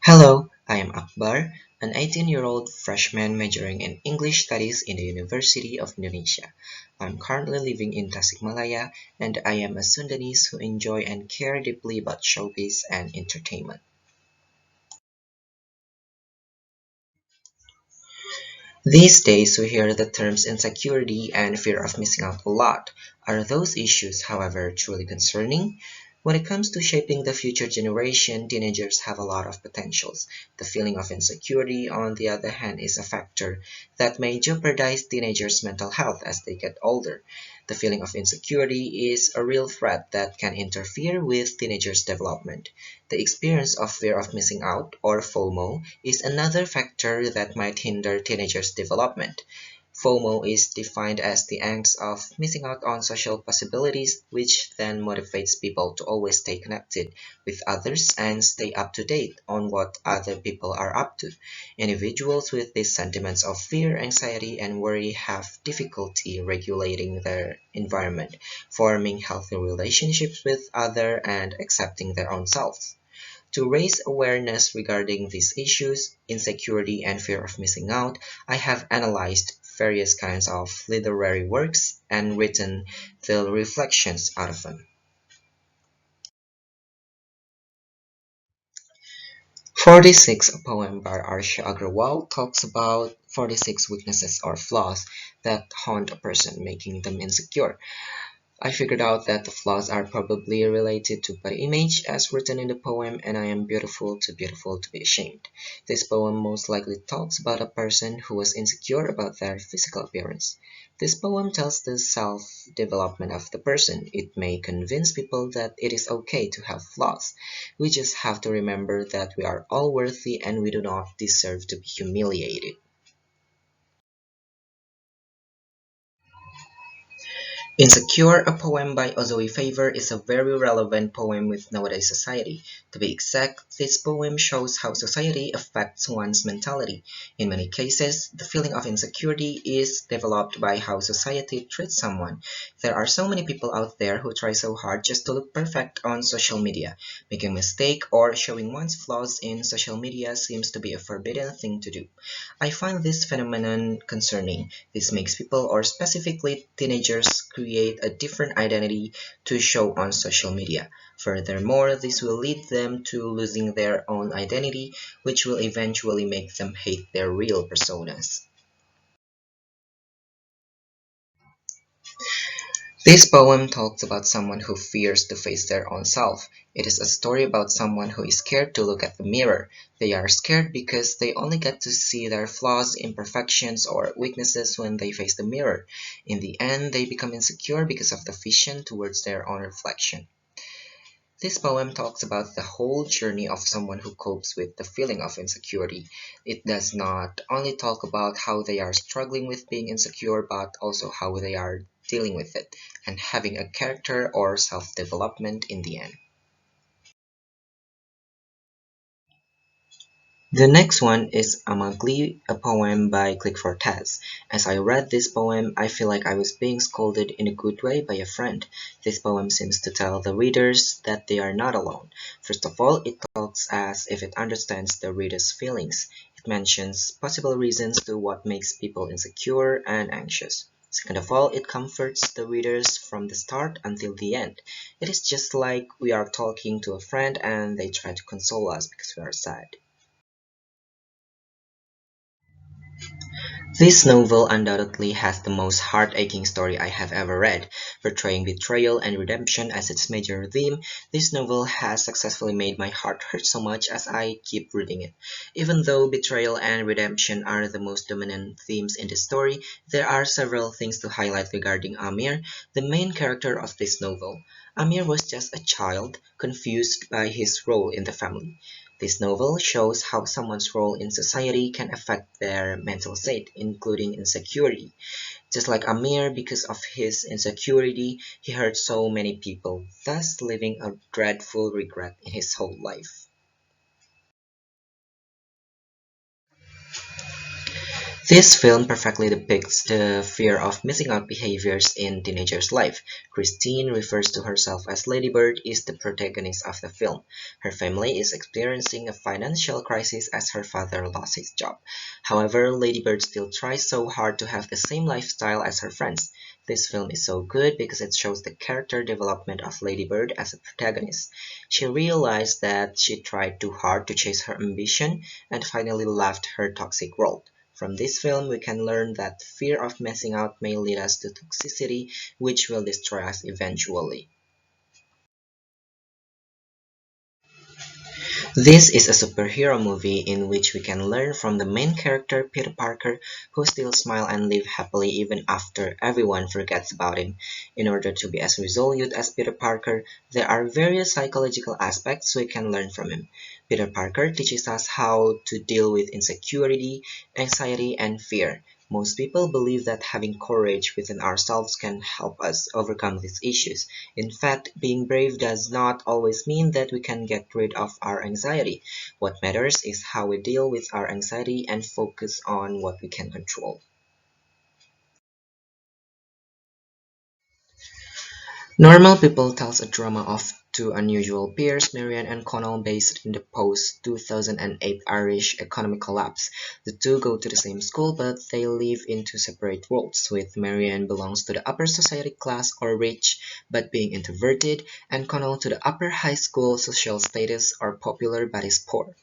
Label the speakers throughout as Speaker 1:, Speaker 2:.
Speaker 1: Hello, I am Akbar, an 18-year-old freshman majoring in English Studies in the University of Indonesia. I'm currently living in Tasikmalaya, and I am a Sundanese who enjoy and care deeply about showbiz and entertainment. These days, we hear the terms insecurity and fear of missing out a lot. Are those issues, however, truly concerning? When it comes to shaping the future generation, teenagers have a lot of potentials. The feeling of insecurity, on the other hand, is a factor that may jeopardize teenagers' mental health as they get older. The feeling of insecurity is a real threat that can interfere with teenagers' development. The experience of fear of missing out, or FOMO, is another factor that might hinder teenagers' development. FOMO is defined as the angst of missing out on social possibilities, which then motivates people to always stay connected with others and stay up to date on what other people are up to. Individuals with these sentiments of fear, anxiety, and worry have difficulty regulating their environment, forming healthy relationships with others, and accepting their own selves. To raise awareness regarding these issues, insecurity and fear of missing out, I have analyzed various kinds of literary works and written the reflections out of them. 46, a poem by Arsha Agrawal, talks about 46 weaknesses or flaws that haunt a person, making them insecure. I figured out that the flaws are probably related to body image as written in the poem, and I am beautiful to be ashamed. This poem most likely talks about a person who was insecure about their physical appearance. This poem tells the self-development of the person. It may convince people that it is okay to have flaws. We just have to remember that we are all worthy and we do not deserve to be humiliated. Insecure, a poem by Ozoe Favor, is a very relevant poem with nowadays society. To be exact, this poem shows how society affects one's mentality. In many cases, the feeling of insecurity is developed by how society treats someone. There are so many people out there who try so hard just to look perfect on social media. Making a mistake or showing one's flaws in social media seems to be a forbidden thing to do. I find this phenomenon concerning. This makes people, or specifically teenagers, create a different identity to show on social media. Furthermore, this will lead them to losing their own identity, which will eventually make them hate their real personas. This poem talks about someone who fears to face their own self. It is a story about someone who is scared to look at the mirror. They are scared because they only get to see their flaws, imperfections, or weaknesses when they face the mirror. In the end, they become insecure because of the vision towards their own reflection. This poem talks about the whole journey of someone who copes with the feeling of insecurity. It does not only talk about how they are struggling with being insecure, but also how they are dealing with it and having a character or self development in the end. The next one is Amagli, a poem by Click for Taz. As I read this poem, I feel like I was being scolded in a good way by a friend. This poem seems to tell the readers that they are not alone. First of all, it talks as if it understands the reader's feelings. It mentions possible reasons to what makes people insecure and anxious. Second of all, it comforts the readers from the start until the end. It is just like we are talking to a friend and they try to console us because we are sad. This novel undoubtedly has the most heart-aching story I have ever read. Portraying betrayal and redemption as its major theme, this novel has successfully made my heart hurt so much as I keep reading it. Even though betrayal and redemption are the most dominant themes in the story, there are several things to highlight regarding Amir, the main character of this novel. Amir was just a child, confused by his role in the family. This novel shows how someone's role in society can affect their mental state, including insecurity. Just like Amir, because of his insecurity, he hurt so many people, thus leaving a dreadful regret in his whole life. This film perfectly depicts the fear of missing out behaviors in teenagers' life. Christine refers to herself as Lady Bird is the protagonist of the film. Her family is experiencing a financial crisis as her father lost his job. However, Lady Bird still tries so hard to have the same lifestyle as her friends. This film is so good because it shows the character development of Lady Bird as a protagonist. She realized that she tried too hard to chase her ambition and finally left her toxic world. From this film, we can learn that fear of missing out may lead us to toxicity, which will destroy us eventually. This is a superhero movie in which we can learn from the main character, Peter Parker, who still smiles and live happily even after everyone forgets about him. In order to be as resolute as Peter Parker, there are various psychological aspects we can learn from him. Peter Parker teaches us how to deal with insecurity, anxiety, and fear. Most people believe that having courage within ourselves can help us overcome these issues. In fact, being brave does not always mean that we can get rid of our anxiety. What matters is how we deal with our anxiety and focus on what we can control. Normal People tells a drama of two unusual peers, Marian and Connell, based in the post-2008 Irish economic collapse. The two go to the same school, but they live in two separate worlds, with Marian belongs to the upper society class or rich, but being introverted, and Connell to the upper high school social status or popular but is poor.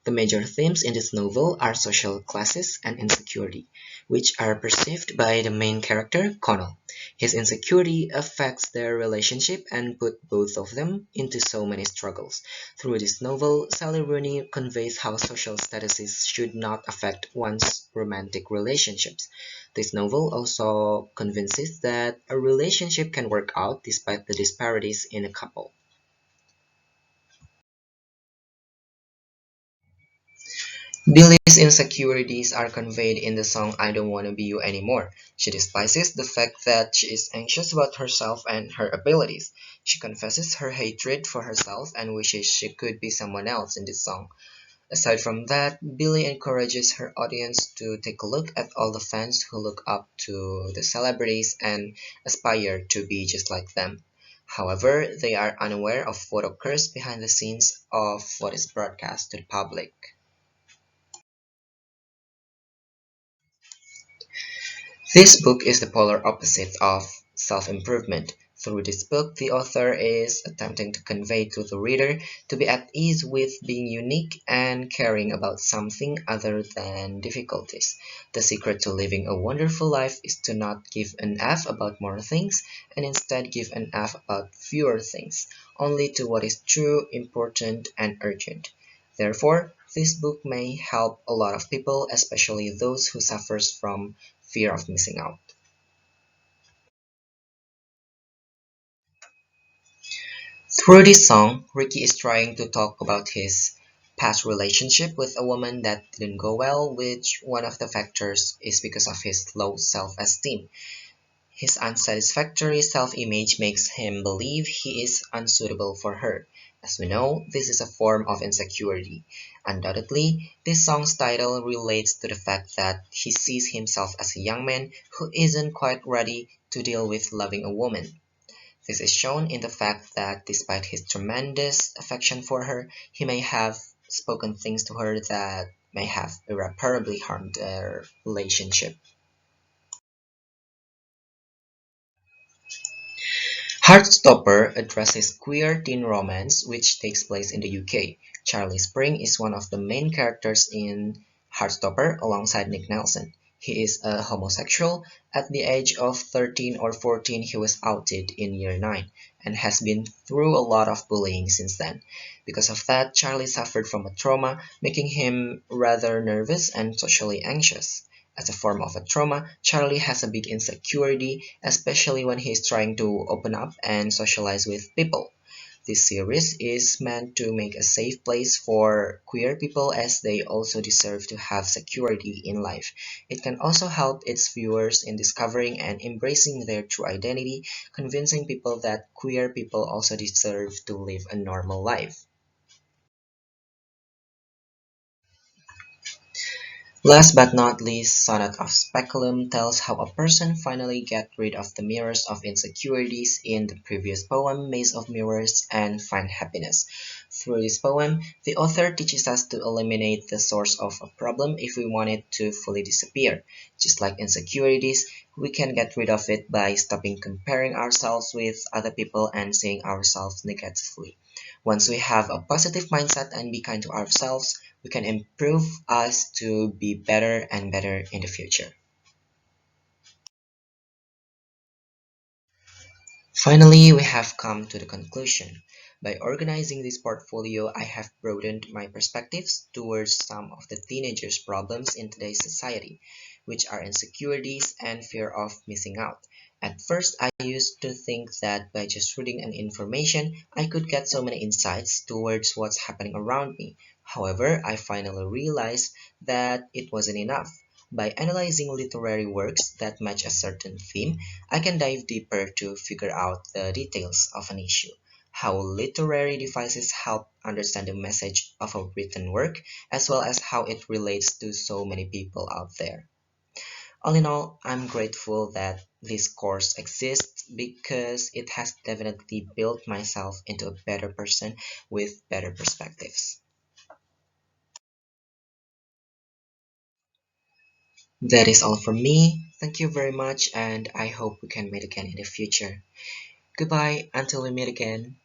Speaker 1: The major themes in this novel are social classes and insecurity, which are perceived by the main character, Connell. His insecurity affects their relationship and put both of them into so many struggles. Through this novel, Sally Rooney conveys how social statuses should not affect one's romantic relationships. This novel also convinces that a relationship can work out despite the disparities in a couple. Billy's insecurities are conveyed in the song I Don't Wanna Be You Anymore. She despises the fact that she is anxious about herself and her abilities. She confesses her hatred for herself and wishes she could be someone else in this song. Aside from that, Billy encourages her audience to take a look at all the fans who look up to the celebrities and aspire to be just like them. However, they are unaware of what occurs behind the scenes of what is broadcast to the public. This book is the polar opposite of self-improvement. Through this book, the author is attempting to convey to the reader to be at ease with being unique and caring about something other than difficulties. The secret to living a wonderful life is to not give an F about more things and instead give an F about fewer things, only to what is true, important, and urgent. Therefore, this book may help a lot of people, especially those who suffers from fear of missing out. Through this song, Ricky is trying to talk about his past relationship with a woman that didn't go well, which one of the factors is because of his low self-esteem. His unsatisfactory self-image makes him believe he is unsuitable for her. As we know, this is a form of insecurity. Undoubtedly, this song's title relates to the fact that he sees himself as a young man who isn't quite ready to deal with loving a woman. This is shown in the fact that despite his tremendous affection for her, he may have spoken things to her that may have irreparably harmed their relationship. Heartstopper addresses queer teen romance which takes place in the UK. Charlie Spring is one of the main characters in Heartstopper alongside Nick Nelson. He is a homosexual. At the age of 13 or 14 he was outed in year 9 and has been through a lot of bullying since then. Because of that, Charlie suffered from a trauma, making him rather nervous and socially anxious. As a form of a trauma, Charlie has a big insecurity, especially when he is trying to open up and socialize with people. This series is meant to make a safe place for queer people as they also deserve to have security in life. It can also help its viewers in discovering and embracing their true identity, convincing people that queer people also deserve to live a normal life. Last but not least, Sonnet of Speculum tells how a person finally gets rid of the mirrors of insecurities in the previous poem, Maze of Mirrors, and find happiness. Through this poem, the author teaches us to eliminate the source of a problem if we want it to fully disappear. Just like insecurities, we can get rid of it by stopping comparing ourselves with other people and seeing ourselves negatively. Once we have a positive mindset and be kind to ourselves, we can improve us to be better and better in the future. Finally, we have come to the conclusion. By organizing this portfolio, I have broadened my perspectives towards some of the teenagers' problems in today's society, which are insecurities and fear of missing out. At first, I used to think that by just reading an information, I could get so many insights towards what's happening around me. However, I finally realized that it wasn't enough. By analyzing literary works that match a certain theme, I can dive deeper to figure out the details of an issue, how literary devices help understand the message of a written work, as well as how it relates to so many people out there. All in all, I'm grateful that this course exists because it has definitely built myself into a better person with better perspectives. That is all from me. Thank you very much, and I hope we can meet again in the future. Goodbye until we meet again.